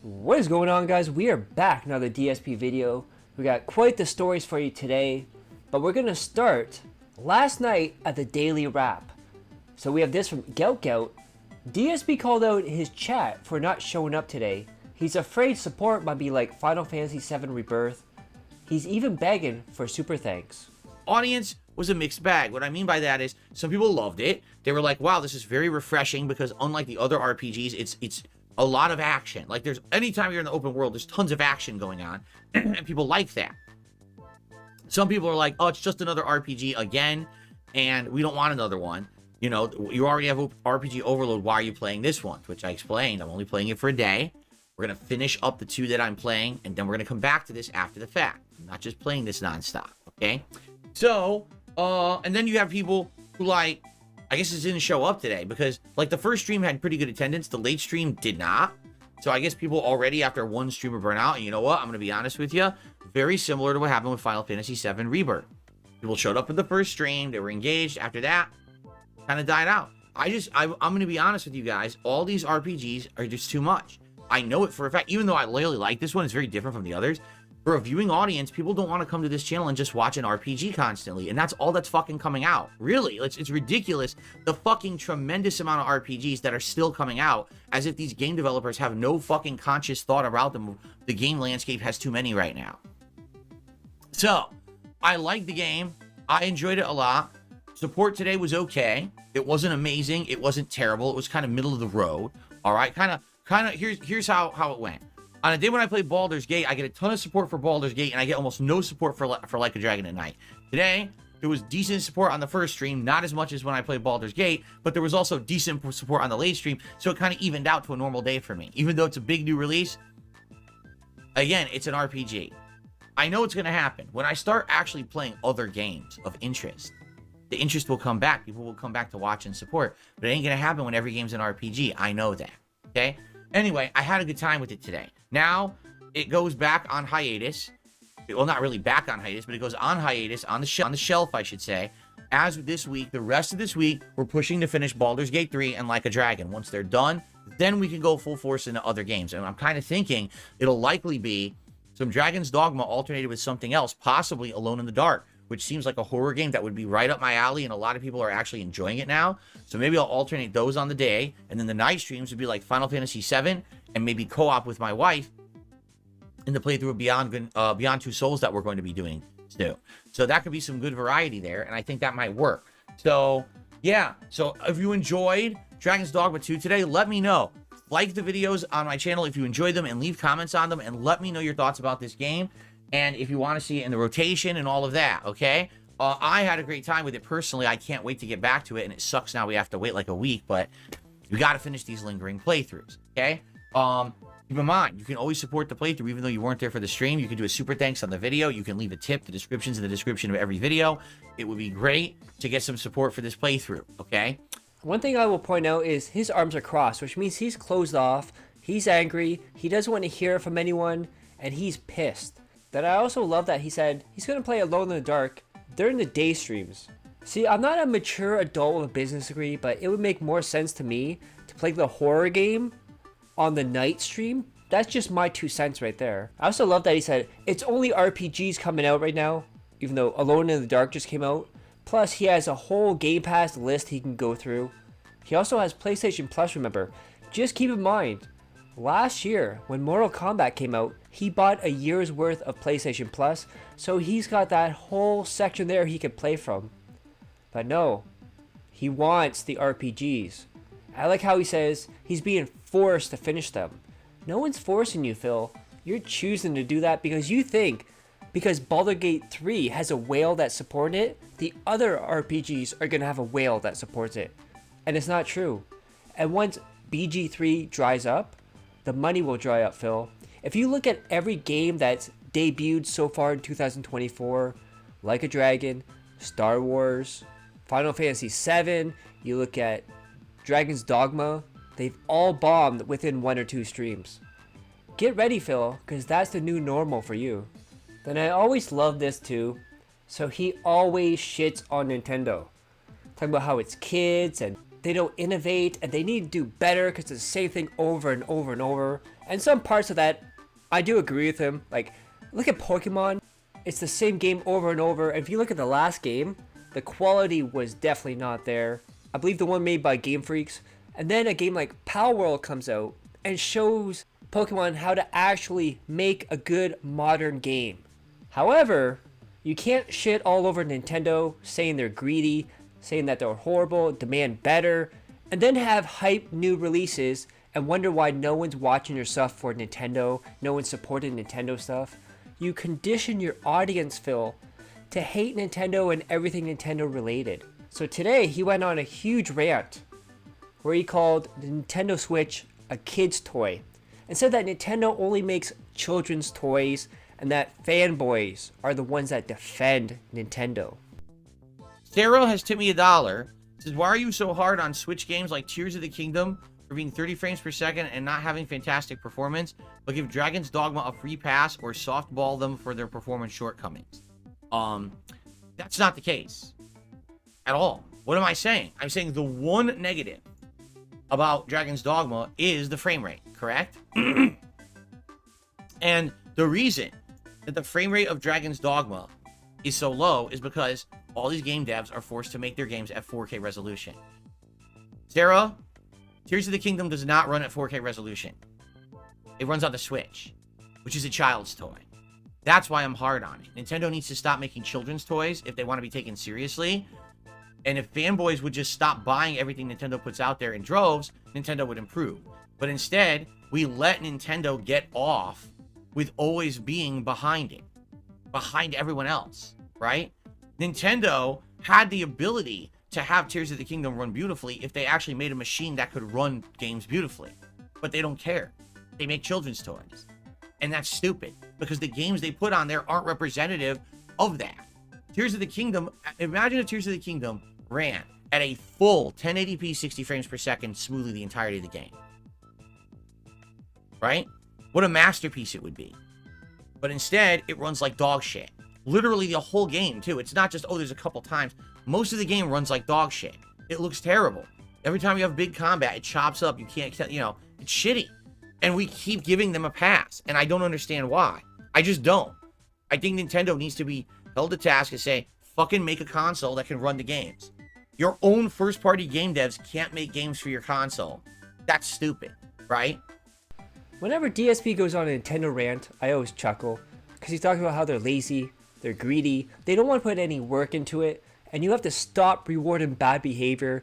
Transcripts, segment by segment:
What is going on, guys? We are back in another DSP video. We got quite the stories for you today, but we're gonna start last night at the Daily Wrap. So we have this from Gout. DSP called out his chat for not showing up today. He's afraid support might be like Final Fantasy VII Rebirth. He's even begging for super thanks. Audience was a mixed bag. What I mean by that is some people loved it. They were like, wow, this is very refreshing because unlike the other RPGs, it's a lot of action. Like there's anytime you're in the open world, there's tons of action going on and people like that. Some people are like, oh, it's just another RPG again and we don't want another one. You know, you already have RPG overload. Why are you playing this one? Which I explained. I'm only playing it for a day. We're going to finish up the two that I'm playing and then we're going to come back to this after the fact. I'm not just playing this nonstop. Okay. So, and then you have people who like, I guess it didn't show up today because like the first stream had pretty good attendance. The late stream did not. So I guess people already after one stream of burnout. And you know what? I'm going to be honest with you. Very similar to what happened with Final Fantasy VII Rebirth. People showed up in the first stream. They were engaged. After that, kind of died out. I'm going to be honest with you guys. All these RPGs are just too much. I know it for a fact. Even though I really like this one, it's very different from the others. For a viewing audience, people don't want to come to this channel and just watch an RPG constantly. And that's all that's fucking coming out. Really, it's ridiculous. The fucking tremendous amount of RPGs that are still coming out as if these game developers have no fucking conscious thought about them. The game landscape has too many right now. So, I like the game. I enjoyed it a lot. Support today was okay. It wasn't amazing. It wasn't terrible. It was kind of middle of the road. All right, kind of. Here's how it went. On a day when I play Baldur's Gate, I get a ton of support for Baldur's Gate, and I get almost no support for Like a Dragon at Night. Today, there was decent support on the first stream, not as much as when I played Baldur's Gate, but there was also decent support on the late stream, so it kind of evened out to a normal day for me. Even though it's a big new release, again, it's an RPG. I know it's going to happen. When I start actually playing other games of interest, the interest will come back. People will come back to watch and support, but it ain't going to happen when every game's an RPG. I know that, okay? Anyway, I had a good time with it today. Now, it goes back on hiatus. Well, not really back on hiatus, but it goes on hiatus, on the shelf, I should say. As of this week, the rest of this week, we're pushing to finish Baldur's Gate 3 and Like a Dragon. Once they're done, then we can go full force into other games. And I'm kind of thinking it'll likely be some Dragon's Dogma alternated with something else, possibly Alone in the Dark, which seems like a horror game that would be right up my alley, and a lot of people are actually enjoying it now. So maybe I'll alternate those on the day, and then the night streams would be like Final Fantasy VII, and maybe co-op with my wife in the playthrough of Beyond Two Souls that we're going to be doing too. So that could be some good variety there, and I think that might work. So, yeah. So if you enjoyed Dragon's Dogma 2 today, let me know. Like the videos on my channel if you enjoyed them, and leave comments on them, and let me know your thoughts about this game. And if you want to see it in the rotation and all of that, okay? I had a great time with it personally. I can't wait to get back to it, and it sucks now we have to wait like a week, but we got to finish these lingering playthroughs, okay? Keep in mind, you can always support the playthrough even though you weren't there for the stream. You can do a super thanks on the video. You can leave a tip. The description's in the description of every video. It would be great to get some support for this playthrough, okay? One thing I will point out is his arms are crossed, which means he's closed off, he's angry, he doesn't want to hear from anyone, and he's pissed. Then I also love that he said he's going to play Alone in the Dark during the day streams. See, I'm not a mature adult with a business degree, but it would make more sense to me to play the horror game on the night stream. That's just my 2 cents right there. I also love that he said it's only RPGs coming out right now, even though Alone in the Dark just came out. Plus, he has a whole Game Pass list he can go through. He also has PlayStation Plus, remember. Just keep in mind, last year, when Mortal Kombat came out, he bought a year's worth of PlayStation Plus, so he's got that whole section there he could play from. But no, he wants the RPGs. I like how he says he's being forced to finish them. No one's forcing you, Phil. You're choosing to do that because you think because Baldur's Gate 3 has a whale that supports it, the other RPGs are going to have a whale that supports it. And it's not true. And once BG3 dries up, the money will dry up, Phil. If you look at every game that's debuted so far in 2024, Like a Dragon, Star Wars, Final Fantasy VII, you look at Dragon's Dogma, they've all bombed within 1 or 2 streams. Get ready, Phil, because that's the new normal for you. Then I always love this too. So he always shits on Nintendo. Talking about how it's kids and they don't innovate and they need to do better because it's the same thing over and over and over. And some parts of that, I do agree with him. Like, look at Pokemon. It's the same game over and over. And if you look at the last game, the quality was definitely not there. I believe the one made by Game Freaks. And then a game like Power World comes out and shows Pokemon how to actually make a good modern game. However, you can't shit all over Nintendo, saying they're greedy, saying that they're horrible, demand better, and then have hype new releases and wonder why no one's watching your stuff for Nintendo, no one's supporting Nintendo stuff. You condition your audience, Phil, to hate Nintendo and everything Nintendo related. So today he went on a huge rant where he called the Nintendo Switch a kid's toy and said that Nintendo only makes children's toys and that fanboys are the ones that defend Nintendo. Sarah has tipped me $1. Says, why are you so hard on Switch games like Tears of the Kingdom for being 30 frames per second and not having fantastic performance, but give Dragon's Dogma a free pass or softball them for their performance shortcomings? That's not the case at all. What am I saying? I'm saying the one negative about Dragon's Dogma is the frame rate, correct? And the reason that the frame rate of Dragon's Dogma is so low is because all these game devs are forced to make their games at 4K resolution. Sarah, Tears of the Kingdom does not run at 4K resolution. It runs on the Switch, which is a child's toy. That's why I'm hard on it. Nintendo needs to stop making children's toys if they want to be taken seriously. And if fanboys would just stop buying everything Nintendo puts out there in droves, Nintendo would improve. But instead, we let Nintendo get off with always being behind it, behind everyone else, right? Nintendo had the ability to have Tears of the Kingdom run beautifully if they actually made a machine that could run games beautifully. But they don't care. They make children's toys. And that's stupid, because the games they put on there aren't representative of that. Tears of the Kingdom, imagine if Tears of the Kingdom ran at a full 1080p 60 frames per second smoothly the entirety of the game. Right? What a masterpiece it would be. But instead, it runs like dog shit. Literally the whole game, too. It's not just, oh, there's a couple times. Most of the game runs like dog shit. It looks terrible. Every time you have big combat, it chops up. You can't, you know, it's shitty. And we keep giving them a pass. And I don't understand why. I just don't. I think Nintendo needs to be held to task and say, fucking make a console that can run the games. Your own first-party game devs can't make games for your console. That's stupid, right? Whenever DSP goes on a Nintendo rant, I always chuckle, because he's talking about how they're lazy, they're greedy, they don't want to put any work into it, and you have to stop rewarding bad behavior,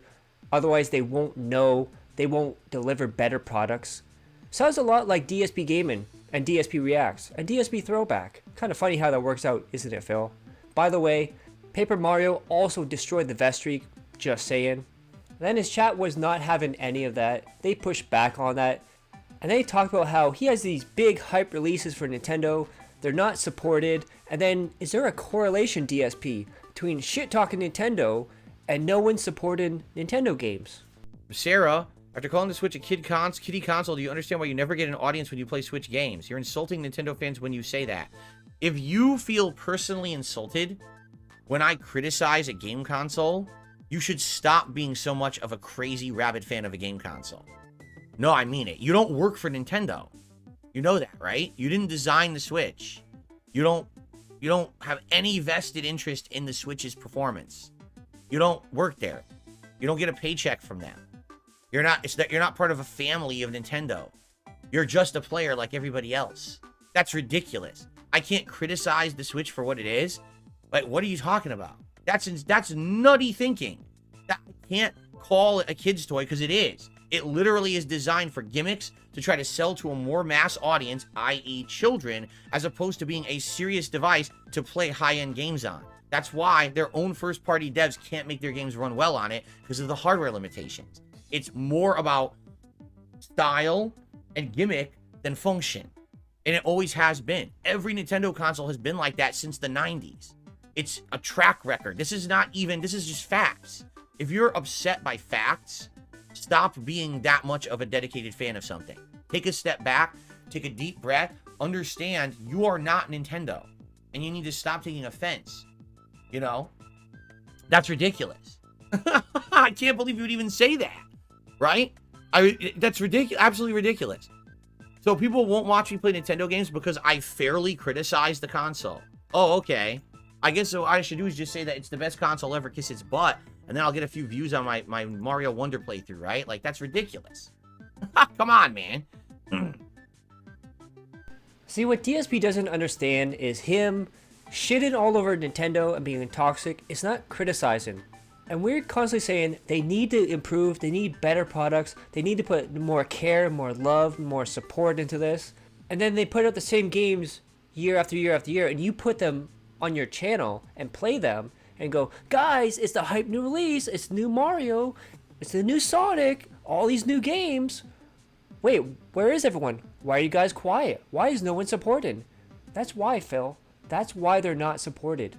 otherwise they won't know, they won't deliver better products. Sounds a lot like DSP Gaming, and DSP Reacts, and DSP Throwback. Kind of funny how that works out, isn't it, Phil? By the way, Paper Mario also destroyed the vest streak, just saying. Then his chat was not having any of that, they pushed back on that, and they talked about how he has these big hype releases for Nintendo, they're not supported, and then is there a correlation, DSP, between shit-talking Nintendo and no one supporting Nintendo games? Sarah, after calling the Switch a kiddie console, do you understand why you never get an audience when you play Switch games? You're insulting Nintendo fans when you say that. If you feel personally insulted when I criticize a game console, you should stop being so much of a crazy rabid fan of a game console. No, I mean it. You don't work for Nintendo. You know that, right? You didn't design the Switch. You don't have any vested interest in the Switch's performance. You don't work there. You don't get a paycheck from them. You're not part of a family of Nintendo. You're just a player like everybody else. That's ridiculous. I can't criticize the Switch for what it is. Like, what are you talking about? That's nutty thinking. I can't call it a kid's toy because it is. It literally is designed for gimmicks to try to sell to a more mass audience, i.e. children, as opposed to being a serious device to play high-end games on. That's why their own first-party devs can't make their games run well on it because of the hardware limitations. It's more about style and gimmick than function. And it always has been. Every Nintendo console has been like that since the 90s. It's a track record. This is just facts. If you're upset by facts, stop being that much of a dedicated fan of something. Take a step back, take a deep breath, understand you are not Nintendo. And you need to stop taking offense. You know? That's ridiculous. I can't believe you would even say that. Right? That's ridiculous. Absolutely ridiculous. So people won't watch me play Nintendo games because I fairly criticize the console. Oh, okay. I guess what I should do is just say that it's the best console ever, kiss its butt, and then I'll get a few views on my Mario Wonder playthrough, right? Like, that's ridiculous. Come on, man. See, what DSP doesn't understand is him shitting all over Nintendo and being toxic. It's not criticizing. And we're constantly saying they need to improve, they need better products, they need to put more care, more love, more support into this. And then they put out the same games year after year after year, and you put them on your channel and play them and go, guys, it's the hype new release, it's new Mario, it's the new Sonic, all these new games. Wait, where is everyone? Why are you guys quiet? Why is no one supported? That's why, Phil. That's why they're not supported.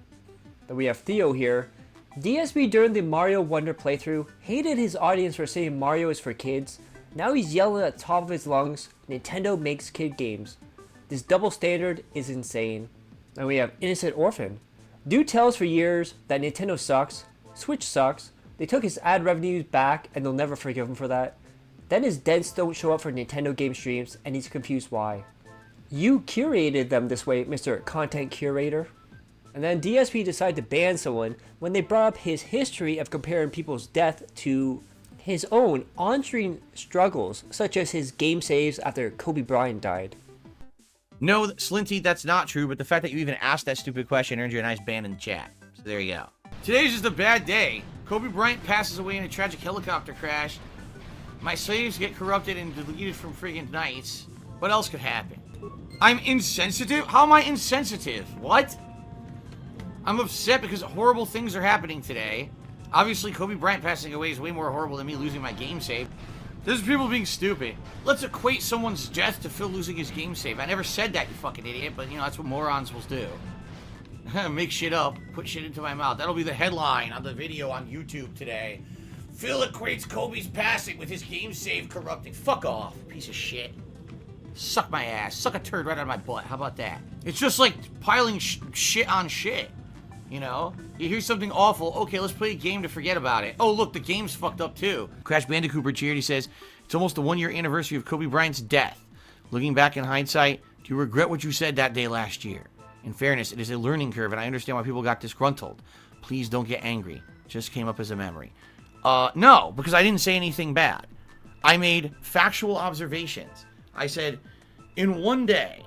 Then we have Theo here. DSP during the Mario Wonder playthrough hated his audience for saying Mario is for kids. Now he's yelling at the top of his lungs, Nintendo makes kid games. This double standard is insane. Then we have Innocent Orphan. Dude tells for years that Nintendo sucks, Switch sucks, they took his ad revenues back and they'll never forgive him for that. Then his dents don't show up for Nintendo game streams and he's confused why. You curated them this way, Mr. Content Curator. And then DSP decided to ban someone when they brought up his history of comparing people's death to his own on-screen struggles, such as his game saves after Kobe Bryant died. No, Slinty, that's not true, but the fact that you even asked that stupid question earned you a nice ban in the chat. So there you go. Today's just a bad day. Kobe Bryant passes away in a tragic helicopter crash. My saves get corrupted and deleted from friggin' nights. What else could happen? I'm insensitive? How am I insensitive? What? I'm upset because horrible things are happening today. Obviously, Kobe Bryant passing away is way more horrible than me losing my game save. This is people being stupid. Let's equate someone's death to Phil losing his game save. I never said that, you fucking idiot, but you know, that's what morons will do. Make shit up, put shit into my mouth. That'll be the headline on the video on YouTube today. Phil equates Kobe's passing with his game save corrupting. Fuck off, piece of shit. Suck my ass. Suck a turd right out of my butt. How about that? It's just like piling shit on shit. You know? You hear something awful, okay, let's play a game to forget about it. Oh, look, the game's fucked up too. Crash Bandicoot cheered. He says, it's almost the 1-year anniversary of Kobe Bryant's death. Looking back in hindsight, do you regret what you said that day last year? In fairness, it is a learning curve, and I understand why people got disgruntled. Please don't get angry. Just came up as a memory. No, because I didn't say anything bad. I made factual observations. I said, in one day,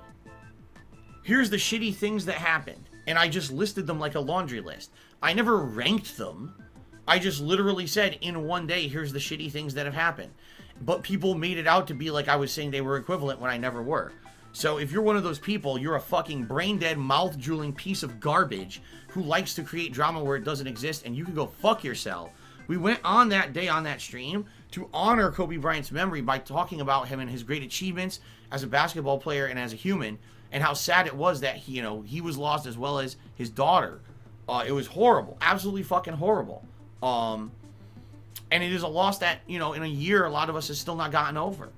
here's the shitty things that happened. And I just listed them like a laundry list. I never ranked them. I just literally said, in one day, here's the shitty things that have happened. But people made it out to be like I was saying they were equivalent when I never were. So if you're one of those people, you're a fucking brain-dead, mouth-drooling piece of garbage who likes to create drama where it doesn't exist, and you can go fuck yourself. We went on that day on that stream to honor Kobe Bryant's memory by talking about him and his great achievements as a basketball player and as a human, and how sad it was that he was lost as well as his daughter. It was horrible, absolutely fucking horrible. And it is a loss that in a year a lot of us have still not gotten over.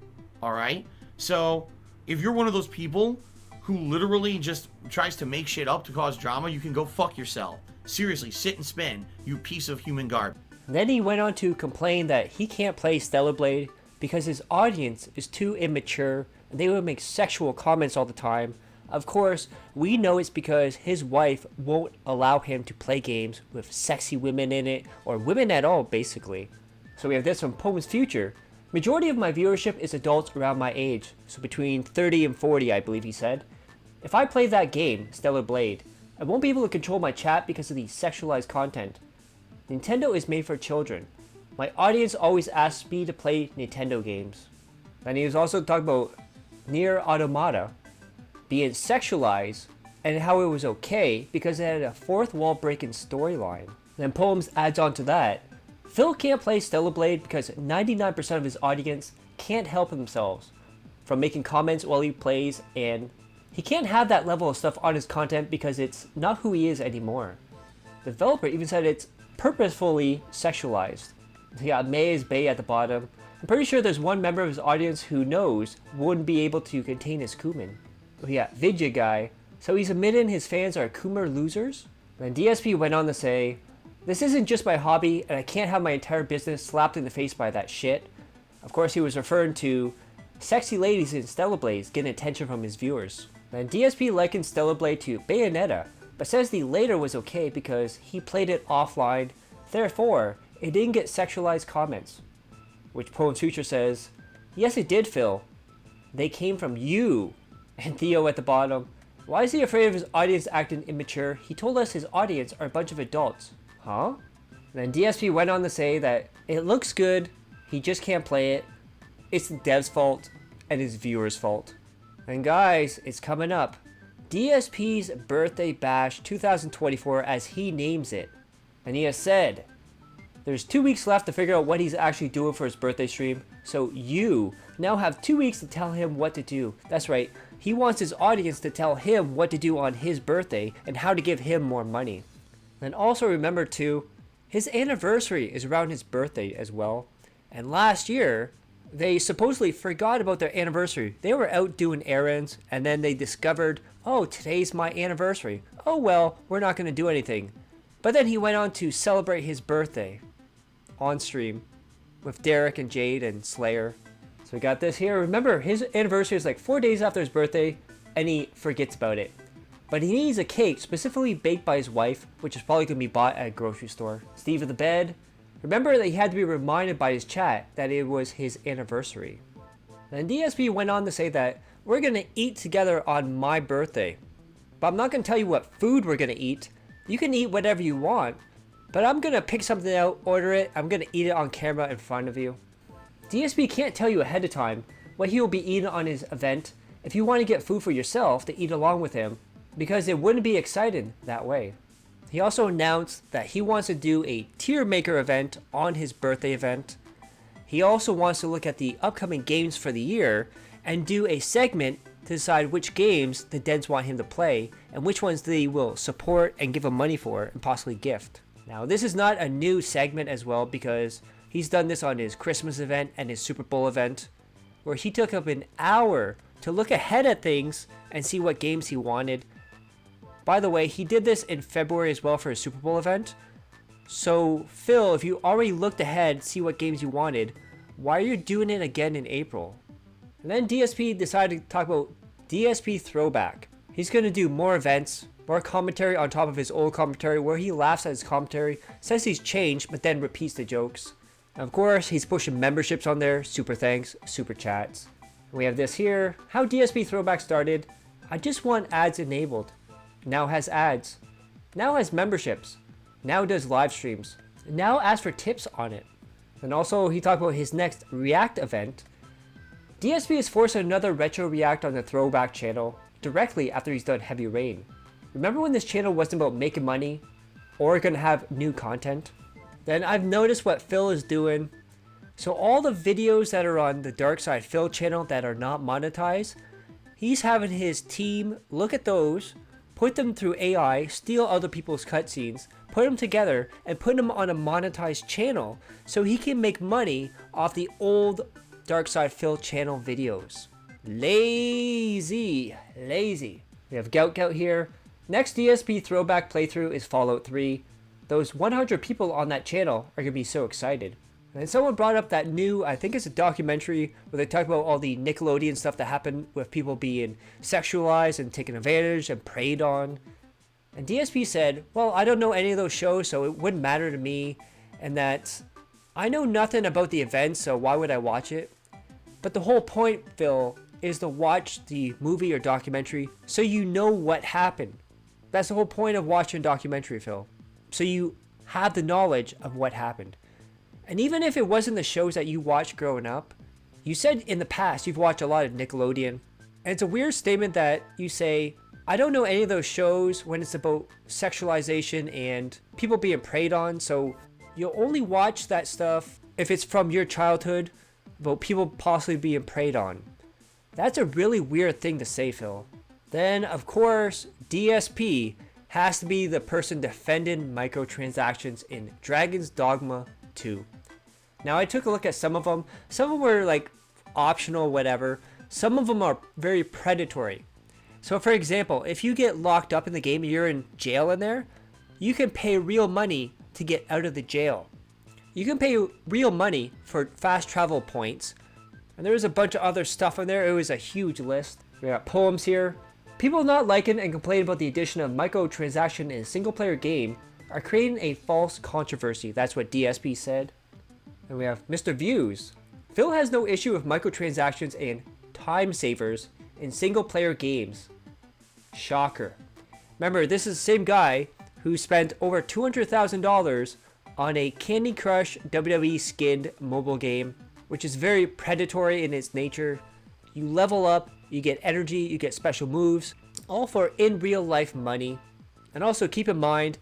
All right, so if you're one of those people who literally just tries to make shit up to cause drama, you can go fuck yourself. Seriously, sit and spin, you piece of human garbage. Then he went on to complain that he can't play Stellar Blade because his audience is too immature and they would make sexual comments all the time. Of course, we know it's because his wife won't allow him to play games with sexy women in it, or women at all, basically. So we have this from Poem's Future. Majority of my viewership is adults around my age, so between 30 and 40, I believe he said. If I play that game, Stellar Blade, I won't be able to control my chat because of the sexualized content. Nintendo is made for children. My audience always asks me to play Nintendo games. And he was also talking about Nier Automata being sexualized and how it was okay because it had a fourth wall breaking storyline. Then Poems adds on to that, Phil can't play Stellar Blade because 99% of his audience can't help themselves from making comments while he plays, and he can't have that level of stuff on his content because it's not who he is anymore. The developer even said it's purposefully sexualized. He got Maze Bay at the bottom. I'm pretty sure there's one member of his audience who knows wouldn't be able to contain his Kumin. Yeah, Vidya guy. So he's admitting his fans are Coomer losers? Then DSP went on to say, this isn't just my hobby and I can't have my entire business slapped in the face by that shit. Of course he was referring to sexy ladies in Stellar Blade getting attention from his viewers. And DSP likened Stellar Blade to Bayonetta, but says the later was okay because he played it offline, therefore it didn't get sexualized comments. Which Poem Future says, yes it did, Phil. They came from you. And Theo at the bottom, why is he afraid of his audience acting immature? He told us his audience are a bunch of adults. Huh? And then DSP went on to say that it looks good, he just can't play it, it's the dev's fault, and his viewers' fault. And guys, it's coming up. DSP's Birthday Bash 2024 as he names it. And he has said, there's 2 weeks left to figure out what he's actually doing for his birthday stream, so you now have 2 weeks to tell him what to do. That's right, he wants his audience to tell him what to do on his birthday and how to give him more money. And also remember too, his anniversary is around his birthday as well. And last year, they supposedly forgot about their anniversary. They were out doing errands and then they discovered, oh, today's my anniversary. Oh well, we're not going to do anything. But then he went on to celebrate his birthday on stream with DERICH and Jade and Slayer. So we got this here. Remember, his anniversary is like 4 days after his birthday and he forgets about it. But he needs a cake specifically baked by his wife, which is probably going to be bought at a grocery store. Steve of the bed. Remember that he had to be reminded by his chat that it was his anniversary. Then DSP went on to say that we're going to eat together on my birthday. But I'm not going to tell you what food we're going to eat. You can eat whatever you want. But I'm going to pick something out, order it, I'm going to eat it on camera in front of you. DSP can't tell you ahead of time what he will be eating on his event if you want to get food for yourself to eat along with him, because it wouldn't be exciting that way. He also announced that he wants to do a tier maker event on his birthday event. He also wants to look at the upcoming games for the year and do a segment to decide which games the Dens want him to play and which ones they will support and give him money for and possibly gift. Now this is not a new segment as well, because he's done this on his Christmas event and his Super Bowl event, where he took up an hour to look ahead at things and see what games he wanted. By the way, he did this in February as well for his Super Bowl event. So, Phil, if you already looked ahead, see what games you wanted, why are you doing it again in April? And then DSP decided to talk about DSP Throwback. He's going to do more events, more commentary on top of his old commentary where he laughs at his commentary, says he's changed, but then repeats the jokes. And of course, he's pushing memberships on there, super thanks, super chats. And we have this here, how DSP Throwback started. I just want ads enabled. Now has ads, now has memberships, now does live streams, now asks for tips on it. And also he talked about his next React event. DSP is forcing another retro React on the Throwback channel directly after he's done Heavy Rain. Remember when this channel wasn't about making money or gonna have new content? Then I've noticed what Phil is doing. So all the videos that are on the Dark Side Phil channel that are not monetized, he's having his team look at those, put them through AI, steal other people's cutscenes, put them together, and put them on a monetized channel so he can make money off the old Dark Side Phil channel videos. Lazy. We have Gout here. Next DSP Throwback playthrough is Fallout 3. Those 100 people on that channel are going to be so excited. And someone brought up that new, I think it's a documentary, where they talk about all the Nickelodeon stuff that happened with people being sexualized and taken advantage and preyed on. And DSP said, well, I don't know any of those shows, so it wouldn't matter to me, and that I know nothing about the event, so why would I watch it? But the whole point, Phil, is to watch the movie or documentary so you know what happened. That's the whole point of watching a documentary, Phil. So you have the knowledge of what happened. And even if it wasn't the shows that you watched growing up, you said in the past you've watched a lot of Nickelodeon. And it's a weird statement that you say, I don't know any of those shows when it's about sexualization and people being preyed on, so you'll only watch that stuff if it's from your childhood about people possibly being preyed on. That's a really weird thing to say, Phil. Then, of course, DSP has to be the person defending microtransactions in Dragon's Dogma 2. Now I took a look at some of them. Some of them were like optional, whatever. Some of them are very predatory. So for example, if you get locked up in the game and you're in jail in there, you can pay real money to get out of the jail. You can pay real money for fast travel points, And there was a bunch of other stuff in there. It was a huge list. We got poems here. People not liking and complaining about the addition of microtransaction in a single player game are creating a false controversy. That's what DSP said. And we have Mr. Views. Phil has no issue with microtransactions and time savers in single player games. Shocker. Remember, this is the same guy who spent over $200,000 on a Candy Crush WWE skinned mobile game, which is very predatory in its nature. You level up, you get energy, you get special moves, all for in real life money. And also keep in mind,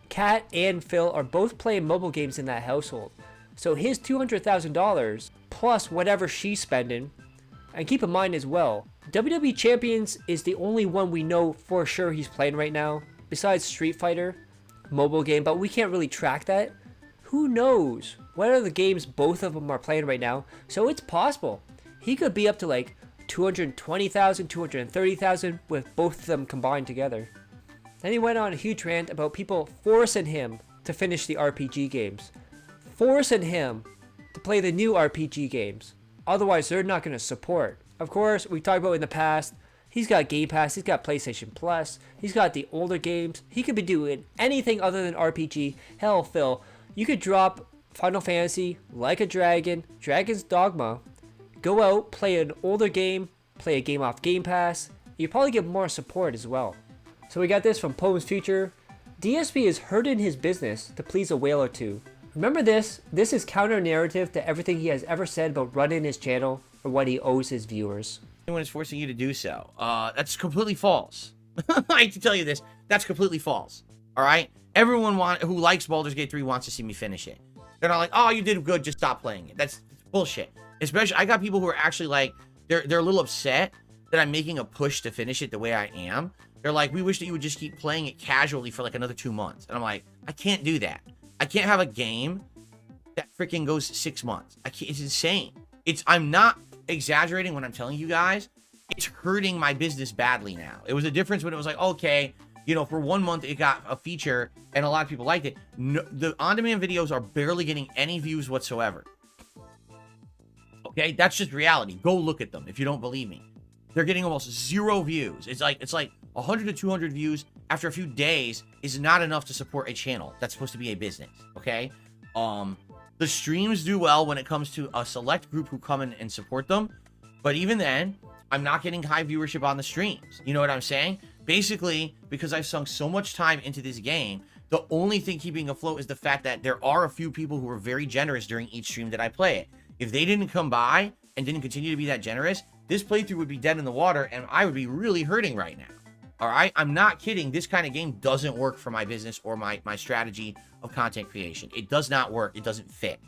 Kat and Phil are both playing mobile games in that household. So his $200,000 plus whatever she's spending, and keep in mind as well, WWE Champions is the only one we know for sure he's playing right now, besides Street Fighter, mobile game, but we can't really track that. Who knows what other games both of them are playing right now, so it's possible. He could be up to like 220,000, 230,000 with both of them combined together. Then he went on a huge rant about people forcing him to finish the RPG games. Forcing him to play the new RPG games. Otherwise, they're not going to support. Of course, we talked about in the past, he's got Game Pass, he's got PlayStation Plus, he's got the older games. He could be doing anything other than RPG. Hell, Phil, you could drop Final Fantasy, Like a Dragon, Dragon's Dogma, go out, play an older game, play a game off Game Pass. You probably get more support as well. So we got this from Poems Future. DSP is hurting his business to please a whale or two. Remember this? This is counter-narrative to everything he has ever said about running his channel or what he owes his viewers. Anyone is forcing you to do so. That's completely false. I hate to tell you this. That's completely false. All right? Everyone who likes Baldur's Gate 3 wants to see me finish it. They're not like, oh, you did good, just stop playing it. That's bullshit. Especially, I got people who are actually like, they're a little upset that I'm making a push to finish it the way I am. They're like, we wish that you would just keep playing it casually for like another 2 months. And I'm like, I can't do that. I can't have a game that freaking goes 6 months. It's insane. I'm not exaggerating when I'm telling you guys. It's hurting my business badly now. It was a difference when it was like, okay, you know, for 1 month it got a feature and a lot of people liked it. No, the on-demand videos are barely getting any views whatsoever. Okay, that's just reality. Go look at them if you don't believe me. They're getting almost 0 views. It's like 100 to 200 views after a few days is not enough to support a channel that's supposed to be a business. Okay, the streams do well when it comes to a select group who come in and support them, but even then, I'm not getting high viewership on the streams. You know what I'm saying? Basically, because I've sunk so much time into this game, the only thing keeping afloat is the fact that there are a few people who are very generous during each stream that I play it. If they didn't come by and didn't continue to be that generous, this playthrough would be dead in the water and I would be really hurting right now. All right, I'm not kidding. This kind of game doesn't work for my business or my strategy of content creation. It does not work. It doesn't fit.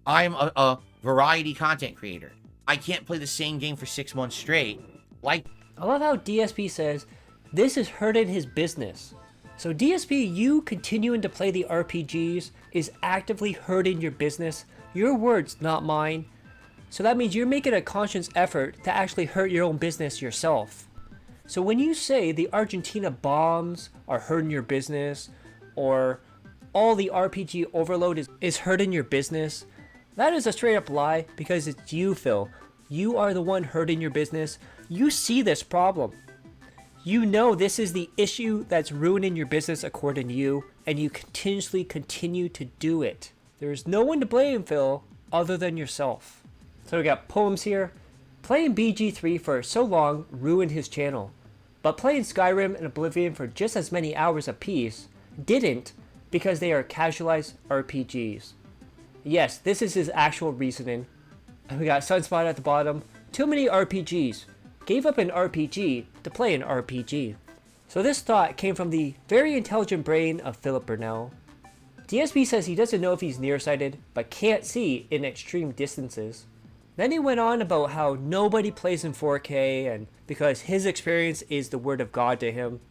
I'm a variety content creator. I can't play the same game for 6 months straight. Like, I love how DSP says this is hurting his business. So DSP, you continuing to play the RPGs is actively hurting your business. Your words, not mine. So that means you're making a conscious effort to actually hurt your own business yourself. So when you say the Argentina bombs are hurting your business, or all the RPG overload is hurting your business, that is a straight up lie because it's you, Phil. You are the one hurting your business. You see this problem. You know this is the issue that's ruining your business according to you, and you continuously continue to do it. There's no one to blame, Phil, other than yourself. So we got poems here. Playing BG3 for so long ruined his channel, but playing Skyrim and Oblivion for just as many hours apiece didn't, because they are casualized RPGs. Yes, this is his actual reasoning. And we got Sunspot at the bottom. Too many RPGs. Gave up an RPG to play an RPG. So this thought came from the very intelligent brain of Philip Burnell. DSP says he doesn't know if he's nearsighted, but can't see in extreme distances. Then he went on about how nobody plays in 4K, and because his experience is the word of God to him,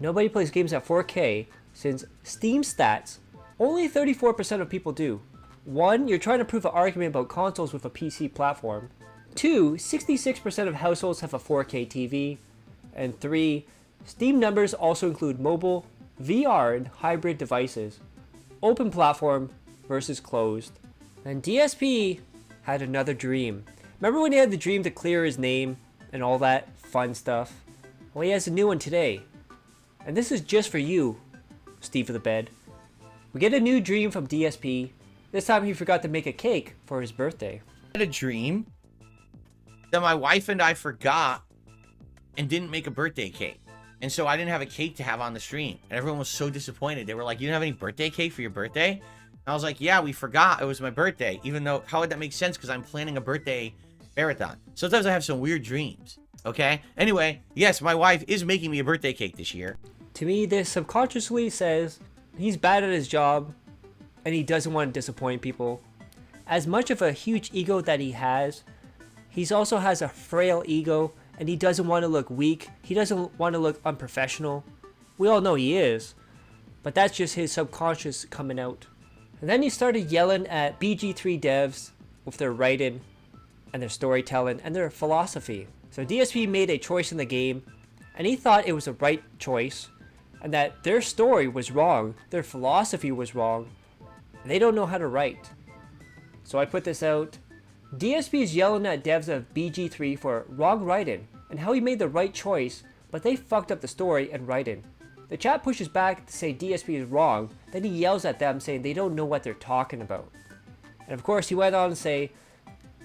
nobody plays games at 4K since Steam stats, only 34% of people do. 1, you're trying to prove an argument about consoles with a PC platform. 2, 66% of households have a 4K TV. And 3, Steam numbers also include mobile, VR, and hybrid devices. Open platform versus closed. And DSP had another dream. Remember when he had the dream to clear his name and all that fun stuff? Well, he has a new one today. And this is just for you, Steve of the Bed. We get a new dream from DSP. This time he forgot to make a cake for his birthday. I had a dream that my wife and I forgot and didn't make a birthday cake. And so I didn't have a cake to have on the stream. And everyone was so disappointed. They were like, you didn't have any birthday cake for your birthday? And I was like, yeah, we forgot it was my birthday. Even though, how would that make sense? Because I'm planning a birthday marathon. Sometimes I have some weird dreams. Okay? Anyway, yes, my wife is making me a birthday cake this year. To me, this subconsciously says he's bad at his job and he doesn't want to disappoint people. As much of a huge ego that he has, he also has a frail ego and he doesn't want to look weak. He doesn't want to look unprofessional. We all know he is, but that's just his subconscious coming out. And then he started yelling at BG3 devs with their writing and their storytelling and their philosophy. So DSP made a choice in the game and he thought it was the right choice and that their story was wrong, their philosophy was wrong, and they don't know how to write. So I put this out. DSP is yelling at devs of BG3 for wrong writing and how he made the right choice, but they fucked up the story and writing. The chat pushes back to say DSP is wrong, then he yells at them saying they don't know what they're talking about. And of course he went on to say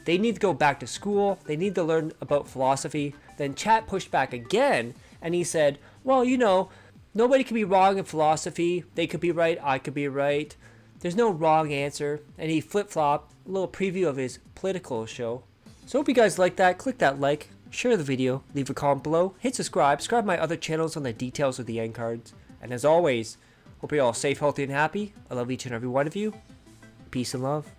they need to go back to school, they need to learn about philosophy. Then chat pushed back again and he said, well, you know, nobody can be wrong in philosophy, they could be right, I could be right. There's no wrong answer, and he flip-flopped, a little preview of his political show. So hope you guys like that. Click that like, share the video, leave a comment below, hit subscribe my other channels on the details of the end cards. And as always, hope you're all safe, healthy, and happy. I love each and every one of you. Peace and love.